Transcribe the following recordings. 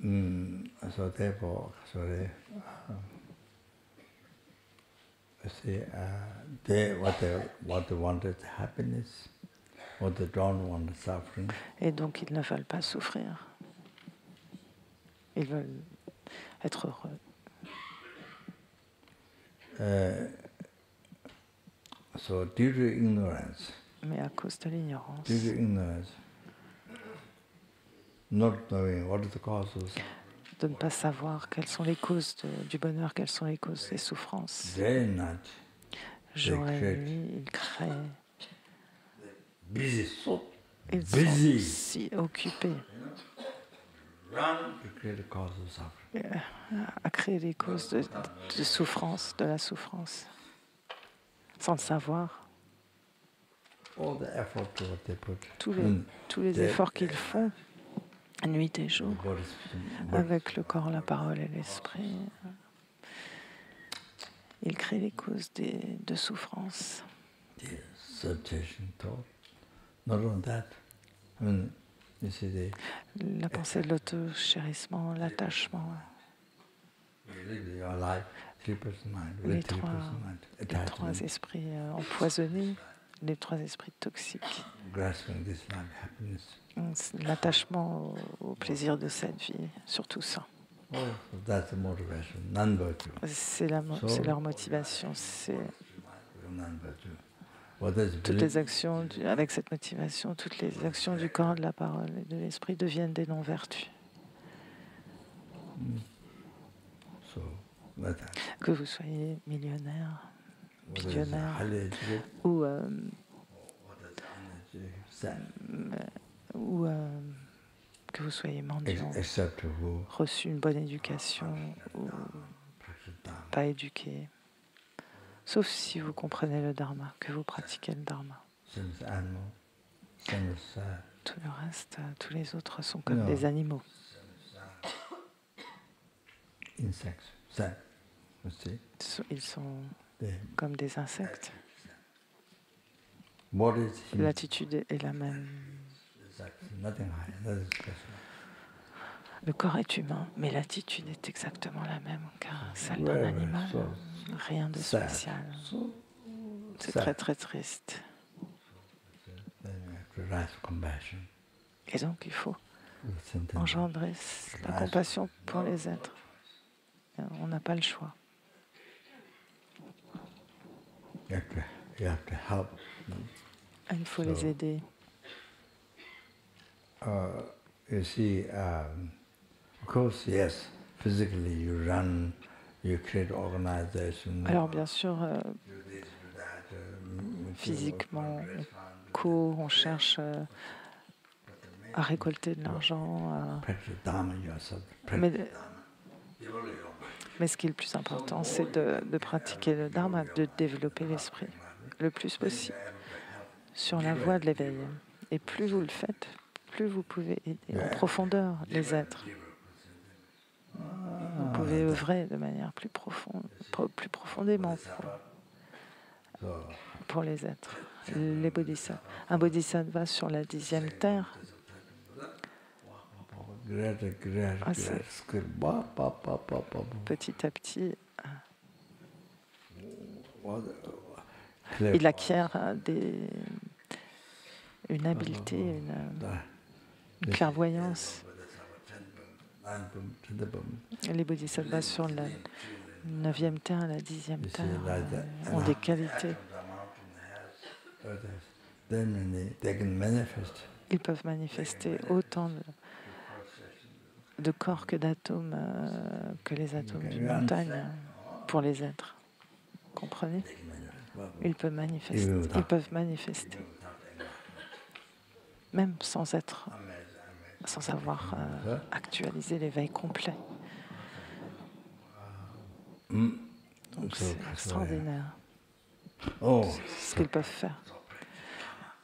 So therefore, what they want is happiness, what they don't want is suffering. Et donc ils ne veulent pas souffrir. Ils veulent être heureux. So due to ignorance, mais à cause de l'ignorance, not knowing what is the causes, de ne pas savoir quelles sont les causes du bonheur, quelles sont les causes des souffrances. day and night, Jour et nuit, ils créent. Busy, so Ils busy. sont si occupés Run to create the cause of suffering. à créer les causes de souffrance, de la souffrance, sans le savoir. All the effort to what they put, Tous les efforts qu'ils font, nuit et jour, avec le corps, la parole et l'esprit, ils créent les causes de souffrance. Not only that, you see la pensée de l'auto-chérissement, l'attachement. Les trois esprits empoisonnés, les trois esprits toxiques. L'attachement au plaisir de cette vie, surtout ça. C'est leur motivation. Toutes les actions, avec cette motivation, toutes les actions du corps, de la parole et de l'esprit deviennent des non-vertus. Que vous soyez millionnaire, billionnaire ou que vous soyez mendiant, reçu une bonne éducation ou pas éduqué, sauf si vous comprenez le dharma, que vous pratiquez le dharma. Tout le reste, tous les autres sont comme des animaux. Ils sont comme des insectes. L'attitude est la même. Le corps est humain, mais l'attitude est exactement la même car celle d'un animal. Rien de spécial. C'est très très triste. Et donc il faut engendrer la compassion pour les êtres. On n'a pas le choix. Il faut les aider. You see, of course, yes, physically you run, you create organization. Alors bien sûr, physiquement, on court, on cherche à récolter de l'argent. Mais ce qui est le plus important, c'est de pratiquer le dharma, de développer l'esprit le plus possible sur la voie de l'éveil. Et plus vous le faites, plus vous pouvez aider en profondeur les êtres. Vous pouvez œuvrer de manière plus profondément pour les êtres. Les bodhisattvas. Un bodhisattva sur la 10e terre. Petit à petit, il acquiert une habileté, une clairvoyance. Les bodhisattvas sur la 9e terre, la 10e terre ont des qualités. Ils peuvent manifester autant de corps que d'atomes, que les atomes d'une montagne pour les êtres. Comprenez ? Ils peuvent manifester. Même sans avoir actualisé l'éveil complet. Donc c'est extraordinaire ce qu'ils peuvent faire.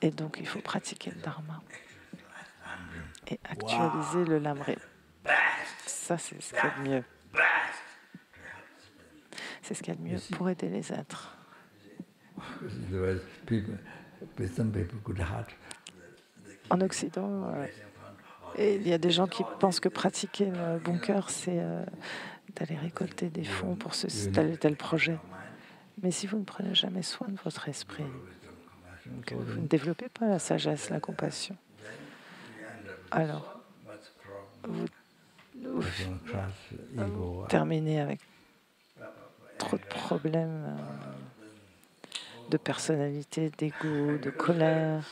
Et donc il faut pratiquer le dharma et actualiser le lamré. Ça, c'est ce qu'il y a de mieux. C'est ce qu'il y a de mieux pour aider les êtres. En Occident, Et il y a des gens qui pensent que pratiquer le bon cœur, c'est d'aller récolter des fonds pour tel et tel projet. Mais si vous ne prenez jamais soin de votre esprit, que vous ne développez pas la sagesse, la compassion, alors vous terminez avec trop de problèmes de personnalité, d'ego, de colère.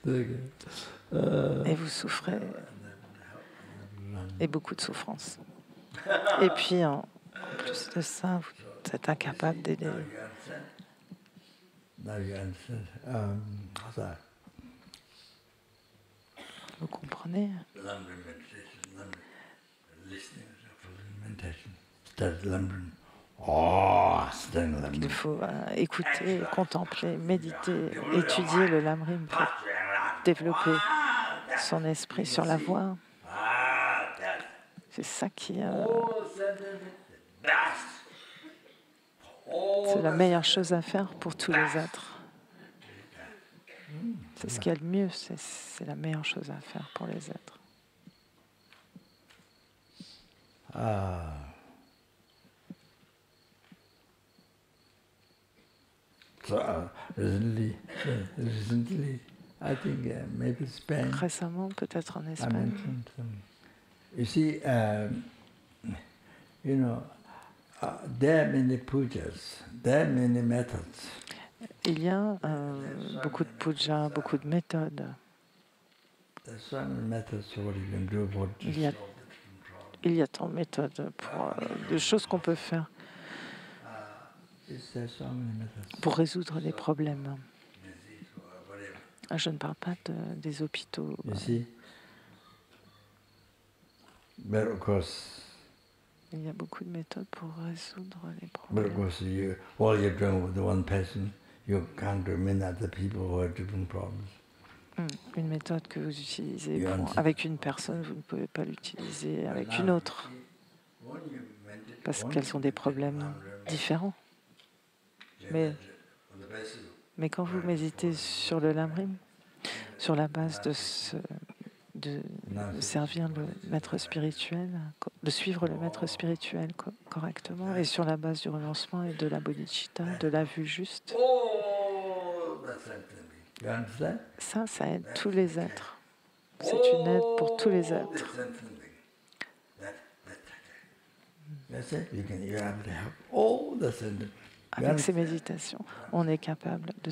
Et vous souffrez, et beaucoup de souffrance. Et puis, en plus de ça, vous êtes incapable d'aider. Vous comprenez? Il faut écouter, contempler, méditer, étudier le Lamrim pour développer son esprit sur la voie. C'est ça qui c'est la meilleure chose à faire pour tous les êtres. C'est ce qu'il y a de mieux, c'est la meilleure chose à faire pour les êtres. I think maybe Spain. Récemment, peut-être en Espagne. You see, there are many pujas, there are many methods. Il y a beaucoup de pujas, beaucoup de méthodes. Il y a tant de méthodes, de choses qu'on peut faire pour résoudre des problèmes. Je ne parle pas des hôpitaux. Il y a beaucoup de méthodes pour résoudre les problèmes. Une méthode que vous utilisez avec une personne, vous ne pouvez pas l'utiliser avec une autre, parce qu'elles ont des problèmes différents. Mais quand vous méditez sur le Lamrim, sur la base de servir le maître spirituel, de suivre le maître spirituel correctement, et sur la base du renoncement et de la bodhicitta, de la vue juste, ça aide tous les êtres. C'est une aide pour tous les êtres. Avec ces méditations, on est capable de